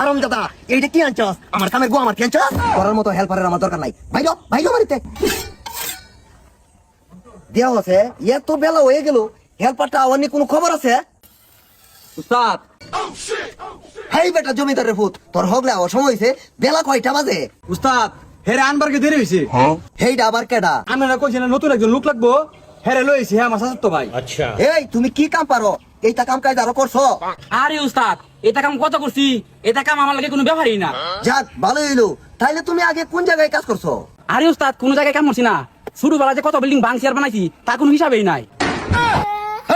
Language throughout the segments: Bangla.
হারামজাদা, এইটা কি আনছস? আমার কামের গো আমার কি আনছস? করার মতো হেল্পারের আমার দরকার নাই। ভাইলো ভাইলো মারিতে দেওয়া আছে। এত বেলা হয়ে গেল, হেল্পারটা আবার নিয়ে কোনো খবর আছে? উস্তাদ হাই বেটা জমিদারের ভূত, তোর হগলে আবার সময় হয়েছে। বেলা কয়টা বাজে? উস্তাদ হেরে আনবারকে দেরি হয়েছে। হেইটা আবার কেডা? আপনারা কইছেন না নতুন একজন লোক লাগবো, হেরে লইছি। হ্যাঁ আমার শাশুড়ি তো ভাই। এই তুমি কি কাম পারো? এইটা কাম কাজ আরো করছো? আরে উস্তাদ, এটা কাম কত করছি, এটা কাম আমার লাগে কোনো ব্যাপারই না। যাক ভালো হইলো। তাইলে তুমি আগে কোন জায়গায় কাজ করছো? আরে উস্তাদ, কোন জায়গায় কাম করছি না। ছোটবেলা যে কত বিল্ডিং ভাঙছি আর বানাইছি তার কোনো হিসাবেই নাই।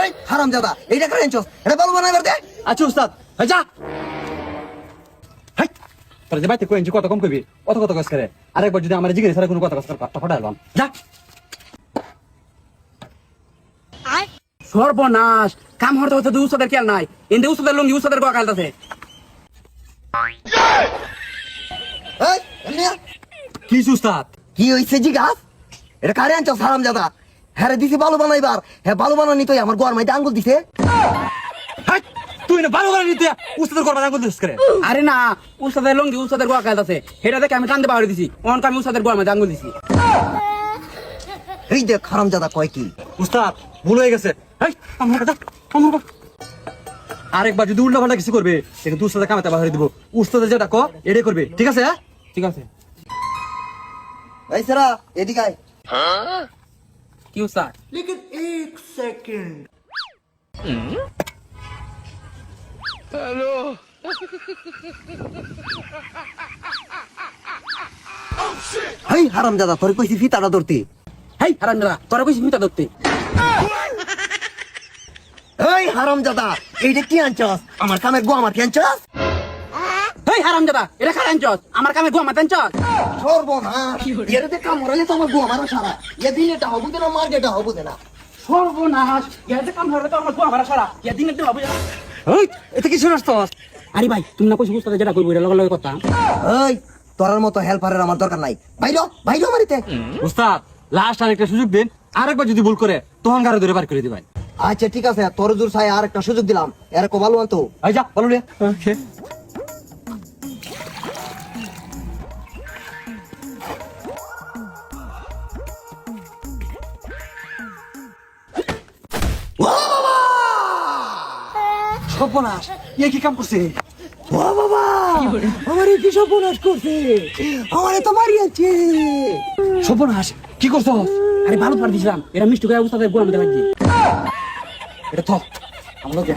এই হারামজাদা, এইটা করে আনছস? এটা বলবো না এবার দে। আচ্ছা উস্তাদ, এই যা। হাই, তোরা যে বাইতে কইছি কত কম কইবি, কত কত কাজ করে। আরেকবার যদি আমার জিজ্ঞেস করে কোনো কথা কাজ কর, পাট্টা ফাটাইলাম। যা। সর্বনাশ, কাম হতে হতে উস্তাদের খেয়াল নাই। এনদে উস্তাদের লঙ্গি উস্তাদের গোয়া কালতাছে। এই এমনি আ। কি উস্তাদ? কি হইছে জিগাস? এটা কারে আনছস হারামজাদা? হ্যাঁ দিছি বালু বানাইবার। হ্যাঁ বালু বানানি তো আমার গোয়ার মাইতে আঙ্গুল দিছে। হাই, তুই না ভালো করে নিতে উস্তাদের করবা আঙ্গুল দিস করে। আরে না, উস্তাদের লঙ্গি উস্তাদের গোয়া কালতাছে। সেটা দেখে আমি কান্দে পাহাড়ে দিছি। অনকে আমি উস্তাদের গোয়া মাঝে আঙ্গুল দিছি। এই দেখ হারামজাদা কয় কি। উস্তাদ ভুল হয়ে গেছে। হাই, আমার কথা আমার কথা। আরেকবার যদি উল্টা পাল্টা কিছু করবে, সেটা তুই উস্তাদের কামাতে বাহিরে দিব। উস্তাদের যেটা ক এটাই করবে, ঠিক আছে? ঠিক আছে। এই সেরা এদিকে আয়। কি উস্তাদ? হেই হারামজাদা, তোর কইছি ফিতাটা ধরতে। হেই হারামজাদা, তোরা কইছিস মিটা ধরতে। এই হারামজাদা, এইটা কি আনছস? আমার কামের গো আমার কি আনছস? হেই হারামজাদা, এটা খারাপ আনছস, আমার কামে গোয়া মাতে আনছস। সর্বনাশ, এর দে কাম হরালে তো আমার গো আমার সারা। এদিন এটা হবু না, মার এটা হবু না। সর্বনাশ, ইয়াতে কাম হরে তো আমার গোয়া মারা সারা। ইয়াদিন একটু হবে। ওই এতে কি শুনছ তো? আরে ভাই, তুমি না কইছিস উস্তাদের যেটা কইবো এটা লগে লগে কথা। এই তোরার মতো হেল্পারের আমার দরকার নাই। ভাইলো ভাইলো মারিতে। উস্তাদ লাস্ট আরেকটা সুযোগ দিন, আরেকবার যদি ভুল করে তখন গাড়ি ধরে বার করে দিবেন। আচ্ছা ঠিক আছে, তোর জোর ছাই আর একটা সুযোগ দিলাম। এর কো ভালো আনতো। এই যা বলো রে। ওকে সর্বনাশ, ইয়ে কি কাম করছে? ও বাবা, আমারে কি সর্বনাশ করছে? আমারে তো মারিয়াছে। সর্বনাশ, কি করছো? আরে ভালো পার দিছিলাম, এরা মিষ্টি করে উস্তাদের গোয়া মাতে লাগছে। এটা তো আমার লোকে